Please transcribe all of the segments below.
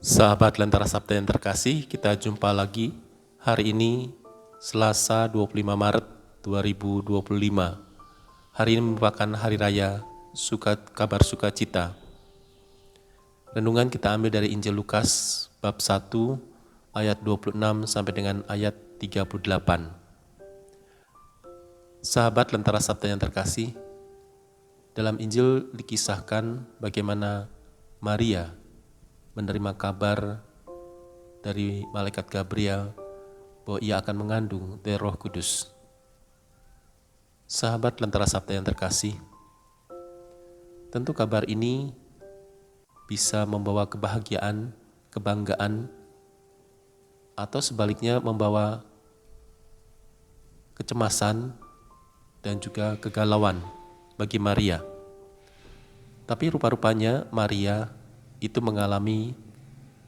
Sahabat Lentera Sabda yang terkasih, kita jumpa lagi hari ini Selasa 25 Maret 2025. Hari ini merupakan hari raya kabar sukacita. Renungan kita ambil dari Injil Lukas bab 1 ayat 26 sampai dengan ayat 38. Sahabat Lentera Sabda yang terkasih, dalam Injil dikisahkan bagaimana Maria menerima kabar dari malaikat Gabriel bahwa ia akan mengandung dari Roh Kudus. Sahabat Lentera Sabda yang terkasih, tentu kabar ini bisa membawa kebahagiaan, kebanggaan, atau sebaliknya membawa kecemasan dan juga kegalauan bagi Maria. Tapi rupa-rupanya Maria itu mengalami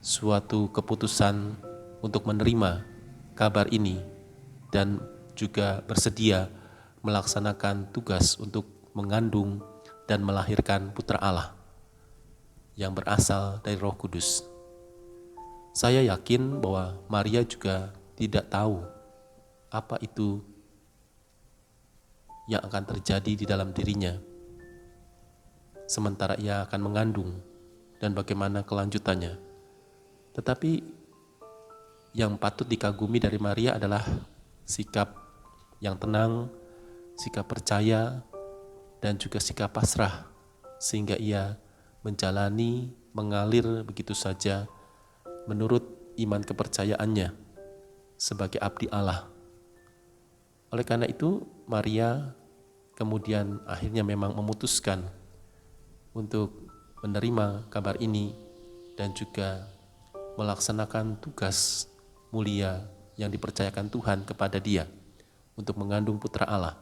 suatu keputusan untuk menerima kabar ini dan juga bersedia melaksanakan tugas untuk mengandung dan melahirkan putra Allah yang berasal dari Roh Kudus. Saya yakin bahwa Maria juga tidak tahu apa itu yang akan terjadi di dalam dirinya sementara ia akan mengandung dan bagaimana kelanjutannya. Tetapi yang patut dikagumi dari Maria adalah sikap yang tenang, sikap percaya, dan juga sikap pasrah, sehingga ia menjalani, mengalir begitu saja menurut iman kepercayaannya sebagai abdi Allah. Oleh karena itu, Maria kemudian akhirnya memang memutuskan untuk menerima kabar ini dan juga melaksanakan tugas mulia yang dipercayakan Tuhan kepada dia untuk mengandung putra Allah.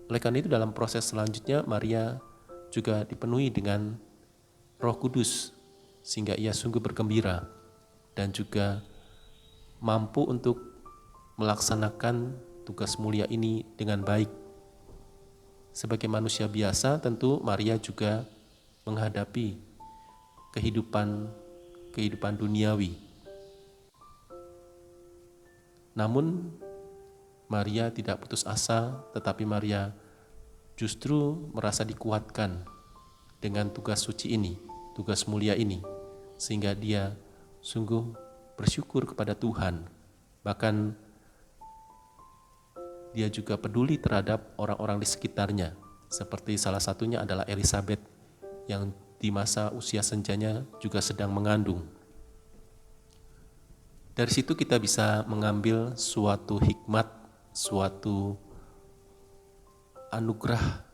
Oleh karena itu dalam proses selanjutnya Maria juga dipenuhi dengan Roh Kudus sehingga ia sungguh bergembira dan juga mampu untuk melaksanakan tugas mulia ini dengan baik. Sebagai manusia biasa tentu Maria juga menghadapi kehidupan duniawi. Namun Maria tidak putus asa, tetapi Maria justru merasa dikuatkan dengan tugas suci ini, tugas mulia ini, sehingga dia sungguh bersyukur kepada Tuhan. Bahkan dia juga peduli terhadap orang-orang di sekitarnya, seperti salah satunya adalah Elizabeth yang di masa usia senjanya juga sedang mengandung. Dari situ kita bisa mengambil suatu hikmat, suatu anugerah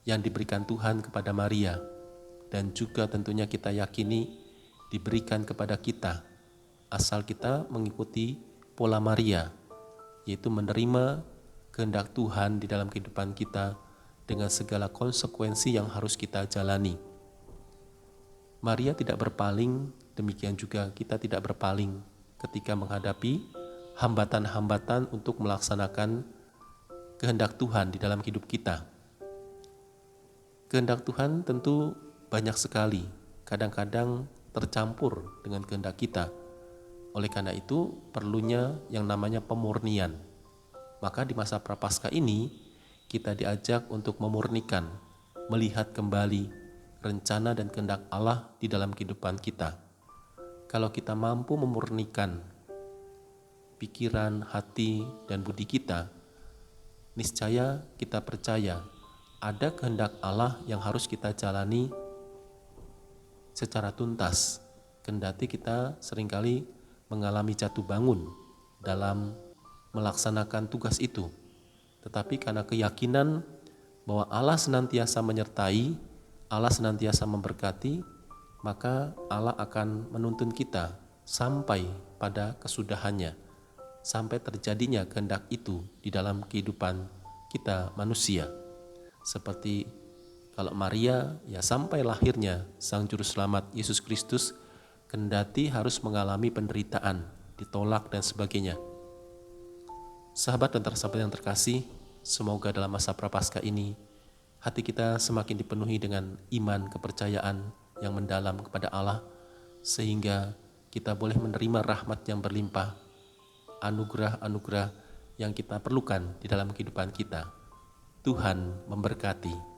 yang diberikan Tuhan kepada Maria dan juga tentunya kita yakini diberikan kepada kita asal kita mengikuti pola Maria, yaitu menerima kehendak Tuhan di dalam kehidupan kita dengan segala konsekuensi yang harus kita jalani. Maria tidak berpaling, demikian juga kita tidak berpaling ketika menghadapi hambatan-hambatan untuk melaksanakan kehendak Tuhan di dalam hidup kita. Kehendak Tuhan tentu banyak sekali, kadang-kadang tercampur dengan kehendak kita. Oleh karena itu perlunya yang namanya pemurnian. Maka di masa Prapaskah ini kita diajak untuk memurnikan, melihat kembali rencana dan kehendak Allah di dalam kehidupan kita. Kalau kita mampu memurnikan pikiran, hati, dan budi kita, niscaya kita percaya ada kehendak Allah yang harus kita jalani secara tuntas. Kendati kita seringkali mengalami jatuh bangun dalam melaksanakan tugas itu. Tetapi karena keyakinan bahwa Allah senantiasa menyertai, Allah senantiasa memberkati, maka Allah akan menuntun kita sampai pada kesudahannya, sampai terjadinya kehendak itu di dalam kehidupan kita manusia. Seperti kalau Maria, ya sampai lahirnya Sang Juru Selamat Yesus Kristus, kendati harus mengalami penderitaan, ditolak dan sebagainya. Sahabat dan sahabat yang terkasih, semoga dalam masa Prapaskah ini hati kita semakin dipenuhi dengan iman, kepercayaan, yang mendalam kepada Allah, sehingga kita boleh menerima rahmat yang berlimpah, anugerah-anugerah yang kita perlukan di dalam kehidupan kita. Tuhan memberkati.